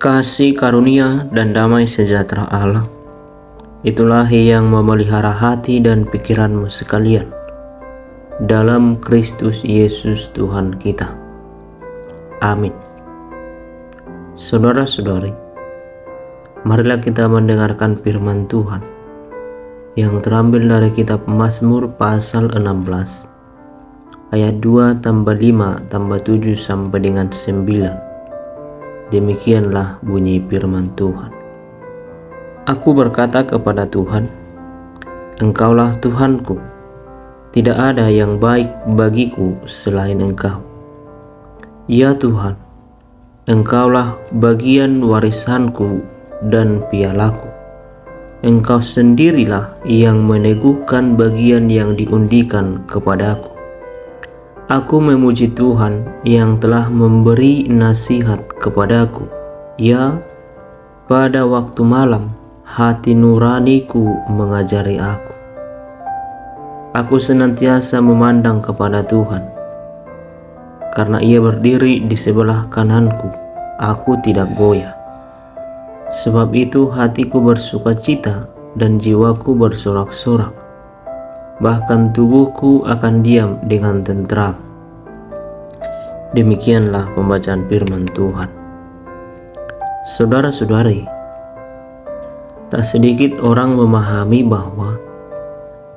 Kasih karunia dan damai sejahtera Allah, itulah yang memelihara hati dan pikiranmu sekalian dalam Kristus Yesus Tuhan kita. Amin. Saudara-saudari, marilah kita mendengarkan firman Tuhan yang terambil dari kitab Mazmur pasal 16 ayat 2 tambah 5 tambah 7 sampai dengan 9. Demikianlah bunyi firman Tuhan. Aku berkata kepada Tuhan, Engkaulah Tuhanku, tidak ada yang baik bagiku selain Engkau. Ya Tuhan, Engkaulah bagian warisanku dan pialaku. Engkau sendirilah yang meneguhkan bagian yang diundikan kepadaku. Aku memuji Tuhan yang telah memberi nasihat kepadaku. Ya, pada waktu malam hati nuraniku mengajari aku. Aku senantiasa memandang kepada Tuhan. Karena Ia berdiri di sebelah kananku, aku tidak goyah. Sebab itu hatiku bersukacita dan jiwaku bersorak-sorak. Bahkan tubuhku akan diam dengan tentram. Demikianlah pembacaan firman Tuhan. Saudara-saudari, tak sedikit orang memahami bahwa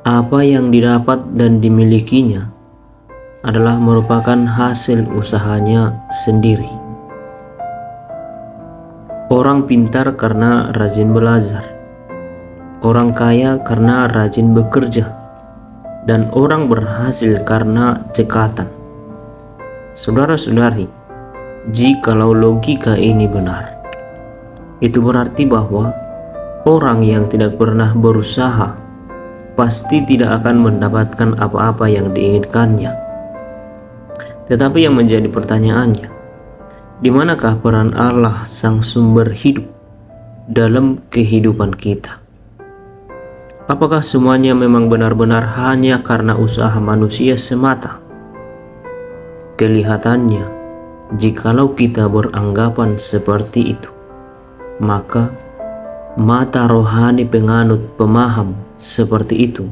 apa yang didapat dan dimilikinya adalah merupakan hasil usahanya sendiri. Orang pintar karena rajin belajar, orang kaya karena rajin bekerja, dan orang berhasil karena cekatan. Saudara-saudari, jikalau logika ini benar, itu berarti bahwa orang yang tidak pernah berusaha pasti tidak akan mendapatkan apa-apa yang diinginkannya. Tetapi yang menjadi pertanyaannya, di manakah peran Allah sang sumber hidup dalam kehidupan kita? Apakah semuanya memang benar-benar hanya karena usaha manusia semata? Kelihatannya, jikalau kita beranggapan seperti itu, maka mata rohani penganut pemaham seperti itu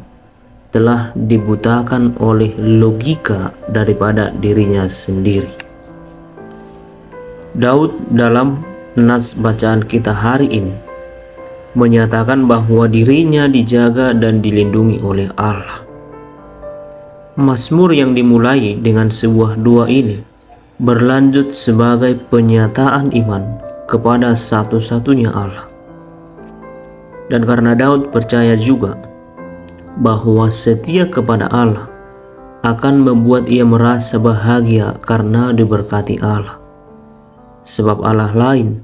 telah dibutakan oleh logika daripada dirinya sendiri. Daud dalam nas bacaan kita hari ini menyatakan bahwa dirinya dijaga dan dilindungi oleh Allah. Mazmur yang dimulai dengan sebuah doa ini berlanjut sebagai penyataan iman kepada satu-satunya Allah. Dan karena Daud percaya juga bahwa setia kepada Allah akan membuat ia merasa bahagia karena diberkati Allah. Sebab Allah lain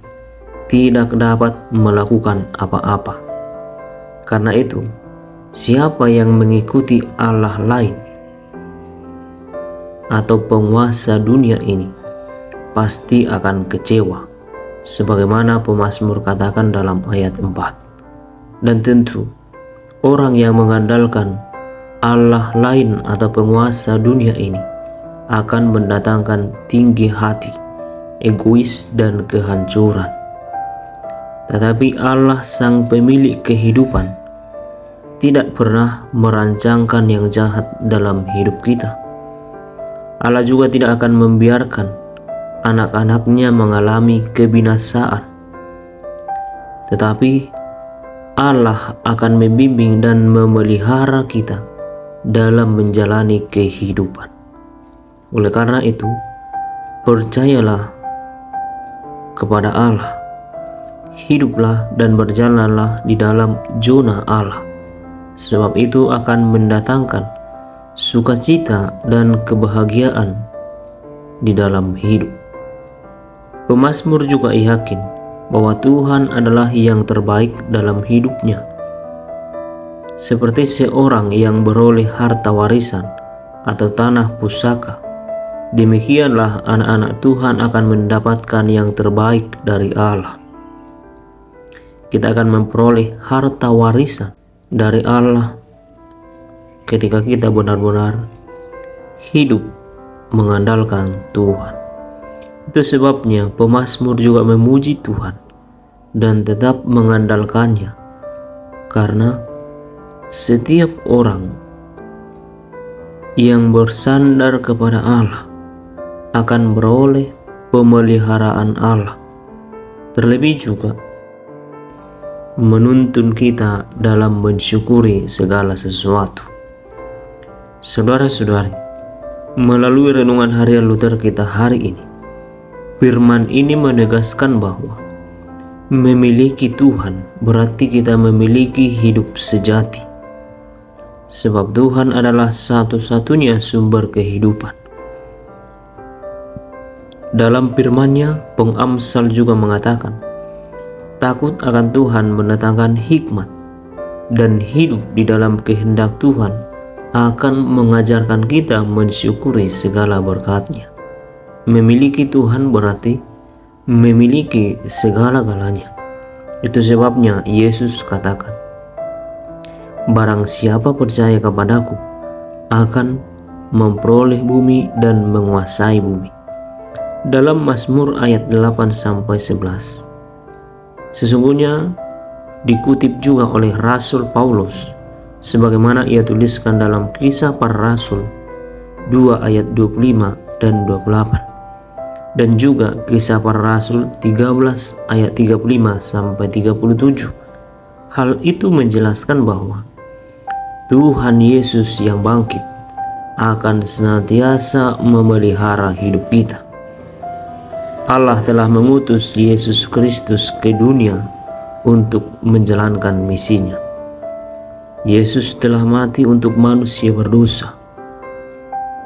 tidak dapat melakukan apa-apa. Karena itu, siapa yang mengikuti Allah lain atau penguasa dunia ini pasti akan kecewa, sebagaimana pemazmur katakan dalam ayat 4. Dan tentu, orang yang mengandalkan Allah lain atau penguasa dunia ini akan mendatangkan tinggi hati, egois, dan kehancuran. Tetapi Allah sang pemilik kehidupan tidak pernah merancangkan yang jahat dalam hidup kita. Allah juga tidak akan membiarkan anak-anaknya mengalami kebinasaan. Tetapi Allah akan membimbing dan memelihara kita dalam menjalani kehidupan. Oleh karena itu, percayalah kepada Allah. Hiduplah dan berjalanlah di dalam zona Allah, sebab itu akan mendatangkan sukacita dan kebahagiaan di dalam hidup. Pemazmur juga yakin bahwa Tuhan adalah yang terbaik dalam hidupnya. Seperti seorang yang beroleh harta warisan atau tanah pusaka, demikianlah anak-anak Tuhan akan mendapatkan yang terbaik dari Allah. Kita akan memperoleh harta warisan dari Allah ketika kita benar-benar hidup mengandalkan Tuhan. Itu sebabnya pemazmur juga memuji Tuhan dan tetap mengandalkannya, karena setiap orang yang bersandar kepada Allah akan beroleh pemeliharaan Allah. Terlebih juga menuntun kita dalam mensyukuri segala sesuatu. Saudara-saudari, melalui renungan harian Luther kita hari ini, firman ini menegaskan bahwa memiliki Tuhan berarti kita memiliki hidup sejati, sebab Tuhan adalah satu-satunya sumber kehidupan. Dalam firman-Nya, pengamsal juga mengatakan, takut akan Tuhan mendatangkan hikmat, dan hidup di dalam kehendak Tuhan akan mengajarkan kita mensyukuri segala berkat-Nya. Memiliki Tuhan berarti memiliki segala-galanya. Itu sebabnya Yesus katakan, barang siapa percaya kepadaku akan memperoleh bumi dan menguasai bumi. Dalam Mazmur ayat 8-11, sesungguhnya dikutip juga oleh Rasul Paulus, sebagaimana ia tuliskan dalam Kisah Para Rasul 2 ayat 25 dan 28, dan juga Kisah Para Rasul 13 ayat 35-37. Hal itu menjelaskan bahwa Tuhan Yesus yang bangkit akan senantiasa memelihara hidup kita. Allah telah mengutus Yesus Kristus ke dunia untuk menjalankan misinya. Yesus telah mati untuk manusia berdosa,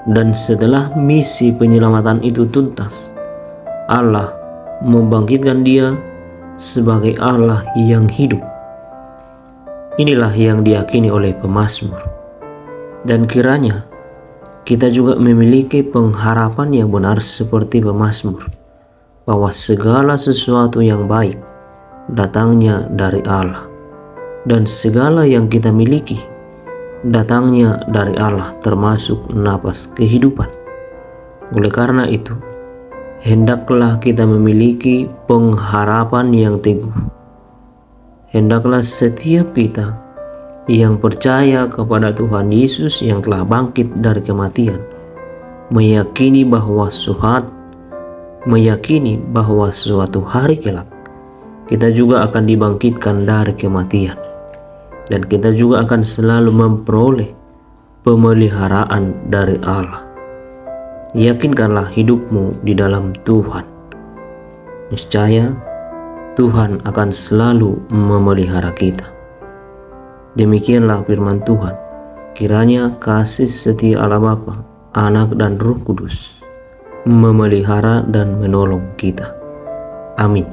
dan setelah misi penyelamatan itu tuntas, Allah membangkitkan Dia sebagai Allah yang hidup. Inilah yang diyakini oleh pemazmur, dan kiranya kita juga memiliki pengharapan yang benar seperti pemazmur, bahwa segala sesuatu yang baik datangnya dari Allah, dan segala yang kita miliki datangnya dari Allah, termasuk napas kehidupan. Oleh karena itu, hendaklah kita memiliki pengharapan yang teguh. Hendaklah setiap kita yang percaya kepada Tuhan Yesus yang telah bangkit dari kematian meyakini bahwa suatu hari kelak kita juga akan dibangkitkan dari kematian, dan kita juga akan selalu memperoleh pemeliharaan dari Allah. Yakinkanlah hidupmu di dalam Tuhan. Niscaya Tuhan akan selalu memelihara kita. Demikianlah firman Tuhan. Kiranya kasih setia Allah Bapa, Anak dan Roh Kudus memelihara dan menolong kita. Amin.